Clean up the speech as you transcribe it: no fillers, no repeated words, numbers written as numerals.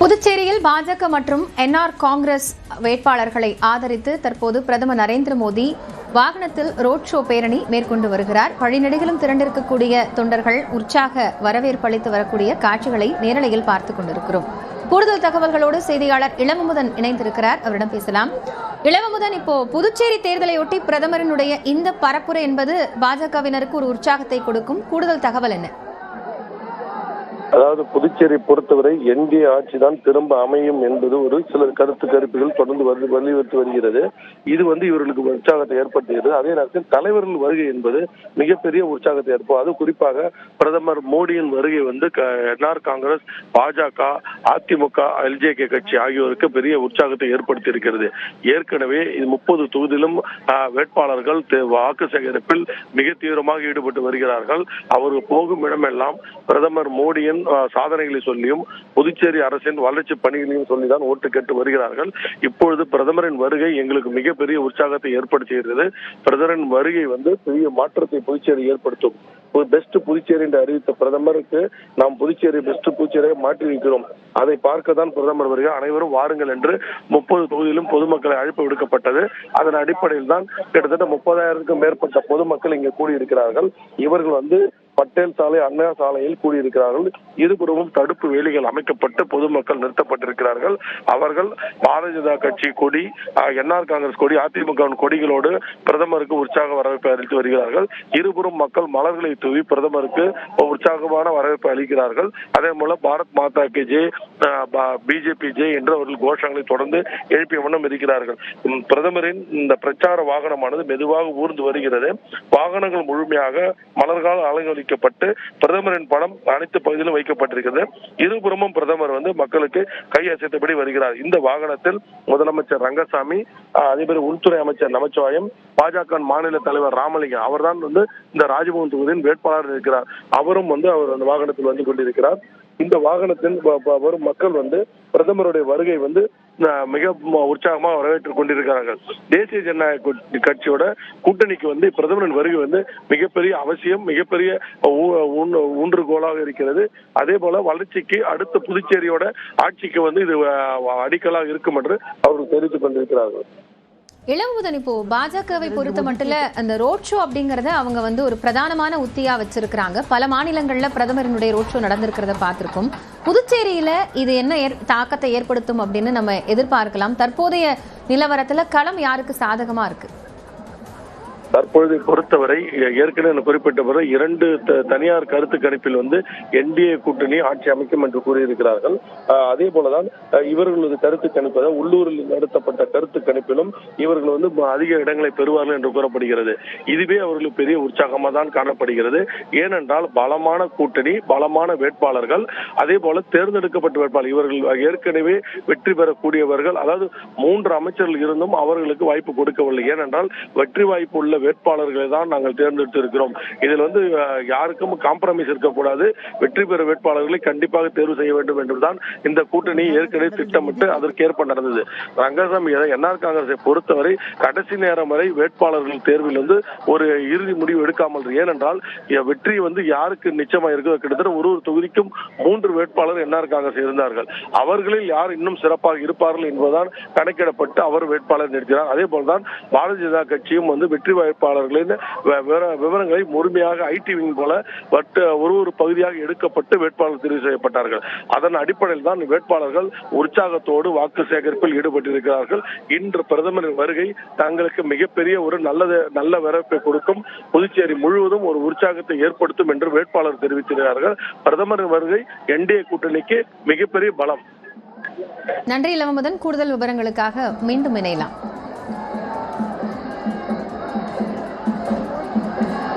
புதுச்சேரியில் பாஜக மற்றும் என்ஆர் காங்கிரஸ் வேட்பாளர்களை ஆதரித்து தற்போது பிரதமர் நரேந்திர மோடி வாகனத்தில் ரோட் ஷோ பேரணி மேற்கொண்டு வருகிறார். வழிநெடுகிலும் திரண்டிருக்கக்கூடிய தொண்டர்கள் உற்சாக வரவேற்பு அளித்து வரக்கூடிய காட்சிகளை நேரலையில் பார்த்துக் கொண்டிருக்கிறோம். கூடுதல் தகவல்களோடு செய்தியாளர் இளவமுதன் இணைந்திருக்கிறார். அவரிடம் பேசலாம். இளவமுதன், இப்போ புதுச்சேரி தேர்தலையொட்டி பிரதமரினுடைய இந்த பரப்புரை என்பது பாஜகவினருக்கு ஒரு உற்சாகத்தை கொடுக்கும். கூடுதல் தகவல் என்ன? அதாவது புதுச்சேரி பொறுத்தவரை என்டிஏ ஆட்சி தான் திரும்ப அமையும் என்பது ஒரு சில கருப்புகள் தொடர்ந்து வலியுறுத்தி வருகிறது. இது இவர்களுக்கு உற்சாகத்தை ஏற்படுத்துகிறது. அதே நேரத்தில் தலைவர்கள் வருகை என்பது மிகப்பெரிய உற்சாகத்தை ஏற்படும். அது குறிப்பாக பிரதமர் மோடியின் வருகை என்ஆர் காங்கிரஸ், பாஜக, அதிமுக, எல்ஜேகே கட்சி ஆகியோருக்கு பெரிய உற்சாகத்தை ஏற்படுத்தி இருக்கிறது. ஏற்கனவே 30 தொகுதியிலும் வேட்பாளர்கள் வாக்கு சேகரிப்பில் மிக தீவிரமாக ஈடுபட்டு வருகிறார்கள். அவர்கள் போகும் இடமெல்லாம் பிரதமர் மோடியின் சாதனைகளை சொல்லியும் புதுச்சேரி அரசின் வளர்ச்சி பணிகளையும் சொல்லிதான் ஓட்டு கேட்டு வருகிறார்கள். இப்பொழுது பிரதமரின் வருகை எங்களுக்கு மிகப்பெரிய உற்சாகத்தை ஏற்படுத்துகிறது. பிரதமரின் வருகை பெரிய மாற்றத்தை புதுச்சேரி ஏற்படுத்தும். பெஸ்ட் புதுச்சேரி என்று அறிவித்த பிரதமருக்கு நாம் புதுச்சேரி பெஸ்ட் புதுச்சேரியை மாற்றி இருக்கிறோம். அதை பார்க்க தான் பிரதமர் வருகை. அனைவரும் வாருங்கள் என்று 30 தொகுதியிலும் பொதுமக்களை அழைப்பு விடுக்கப்பட்டது. அதன் அடிப்படையில் தான் கிட்டத்தட்ட 30,000க்கும் மேற்பட்ட பொதுமக்கள் இங்கே கூடியிருக்கிறார்கள். இவர்கள் பட்டேல் சாலை, அண்ணா சாலையில் கூடியிருக்கிறார்கள். இருபுறமும் தடுப்பு வேலிகள் அமைக்கப்பட்டு பொதுமக்கள் நிறுத்தப்பட்டிருக்கிறார்கள். அவர்கள் பாரதிய ஜனதா கட்சி கொடி, என்ஆர் காங்கிரஸ் கொடி, அதிமுக கொடிகளோடு பிரதமருக்கு உற்சாக வரவேற்பை அளித்து வருகிறார்கள். இருபுறம் மக்கள் மலர்களை தூவி பிரதமருக்கு உற்சாகமான வரவேற்பை அளிக்கிறார்கள். அதே போல பாரத் மாதா கி ஜெய், பிஜேபி ஜெய் என்று அவர்கள் கோஷங்களை தொடர்ந்து எழுப்பிய வண்ணம் இருக்கிறார்கள். பிரதமரின் இந்த பிரச்சார வாகனமானது மெதுவாக ஊர்ந்து வருகிறது. வாகனங்கள் முழுமையாக மலர்களால் அலங்கரிக்கப்பட்டு பிரதமரின் படம் அனைத்து பகுதியிலும் வைக்கப்பட்டிருக்கிறது. இருபுறமும் பிரதமர் மக்களுக்கு கை அசைத்தபடி வருகிறார். இந்த வாகனத்தில் முதலமைச்சர் ரங்கசாமி, அதேபோல உள்துறை அமைச்சர் நமச்சிவாயம், பாஜக மாநில தலைவர் ராமலிங்கம் அவர்தான் இந்த ராஜ்பவன் தொகுதியின் வேட்பாளர் இருக்கிறார். அவரும் அவர் அந்த வாகனத்தில் வந்து கொண்டிருக்கிறார். இந்த வாகனத்தில் வரும் மக்கள் பிரதமருடைய வருகை மிக உற்சாகமாக வரவேற்றுக் கொண்டிருக்கிறார்கள். தேசிய ஜனநாயக கட்சியோட கூட்டணிக்கு பிரதமரின் வருகை மிகப்பெரிய அவசியம், மிகப்பெரிய ஊன்றுகோலாக இருக்கிறது. அதே போல வளர்ச்சிக்கு அடுத்த புதுச்சேரியோட ஆட்சிக்கு இது அடிக்கலாக இருக்கும் என்று அவர்கள் தெரிவித்துக் கொண்டிருக்கிறார்கள். இளமுதன், இப்போ பாஜகவை பொறுத்த மட்டும் அந்த ரோட் ஷோ அப்படிங்கறத அவங்க ஒரு பிரதானமான உத்தியா வச்சிருக்கிறாங்க. பல மாநிலங்கள்ல பிரதமரினுடைய ரோட் ஷோ நடந்திருக்கிறத பார்த்திருக்கோம். புதுச்சேரியில இது என்ன தாக்கத்தை ஏற்படுத்தும் அப்படின்னு நம்ம எதிர்பார்க்கலாம். தற்போதைய நிலவரத்துல களம் யாருக்கு சாதகமா இருக்கு? தற்பொழுது பொறுத்தவரை ஏற்கனவே குறிப்பிட்டவரை 2 தனியார் கருத்து கணிப்பில் என்டிஏ கூட்டணி ஆட்சி அமைக்கும் என்று கூறியிருக்கிறார்கள். அதே போலதான் இவர்களது கருத்து கணிப்பதை உள்ளூரில் நடத்தப்பட்ட கருத்து கணிப்பிலும் இவர்கள் அதிக இடங்களை பெறுவார்கள் என்று கூறப்படுகிறது. இதுவே அவர்களுக்கு பெரிய உற்சாகமாக தான் காணப்படுகிறது. ஏனென்றால் பலமான கூட்டணி, பலமான வேட்பாளர்கள், அதே போல தேர்ந்தெடுக்கப்பட்ட வேட்பாளர் இவர்கள் ஏற்கனவே வெற்றி பெறக்கூடியவர்கள். அதாவது 3 அமைச்சர்கள் இருந்தும் அவர்களுக்கு வாய்ப்பு கொடுக்கவில்லை. ஏனென்றால் வெற்றி வாய்ப்பு உள்ள வேட்பாளர்களை தான் நாங்கள் தேர்ந்தெடுத்து இருக்கிறோம். இதில் யாருக்கும் காம்ப்ரமைஸ் இருக்கக்கூடாது. வெற்றி பெற வேட்பாளர்களை கண்டிப்பாக தேர்வு செய்ய வேண்டும் என்றுதான் இந்த கூட்டணி ஏற்கனவே திட்டமிட்டு அதற்கேற்ப நடந்தது. ரங்கசாமி என்ஆர் காங்கிரஸை பொறுத்தவரை கடைசி நேரம் வரை வேட்பாளர்கள் தேர்வில் ஒரு இறுதி முடிவு எடுக்காமல், ஏனென்றால் வெற்றி யாருக்கு நிச்சயமா இருக்கிறது. கிட்டத்தட்ட ஒரு தொகுதிக்கும் 3 வேட்பாளர் என்ஆர் காங்கிரஸ் இருந்தார்கள். அவர்களில் யார் இன்னும் சிறப்பாக இருப்பார்கள் என்பதுதான் கணக்கிடப்பட்டு அவர் வேட்பாளர் நிறுத்தினார். அதே போலதான் பாரதிய ஜனதா கட்சியும் வெற்றி வேட்பாளர்களின் விவரங்களை முழுமையாக ஐடி விங் போல ஒரு பகுதியாக எடுக்கப்பட்டு வேட்பாளர் தெரிவு செய்யப்பட்டார்கள். அதன் அடிப்படையில் தான் வேட்பாளர்கள் உற்சாகத்தோடு வாக்கு சேகரிப்பில் ஈடுபட்டிருக்கிறார்கள். இன்று பிரதமரின் வருகை தங்களுக்கு மிகப்பெரிய ஒரு நல்ல வரவேற்பை கொடுக்கும், புதுச்சேரி முழுவதும் ஒரு உற்சாகத்தை ஏற்படுத்தும் என்று வேட்பாளர் தெரிவித்திருக்கிறார்கள். பிரதமரின் வருகை என்டிஏ கூட்டணிக்கு மிகப்பெரிய பலம். நன்றி இளவமுதன். கூடுதல் விவரங்களுக்காக மீண்டும் இணையலாம்.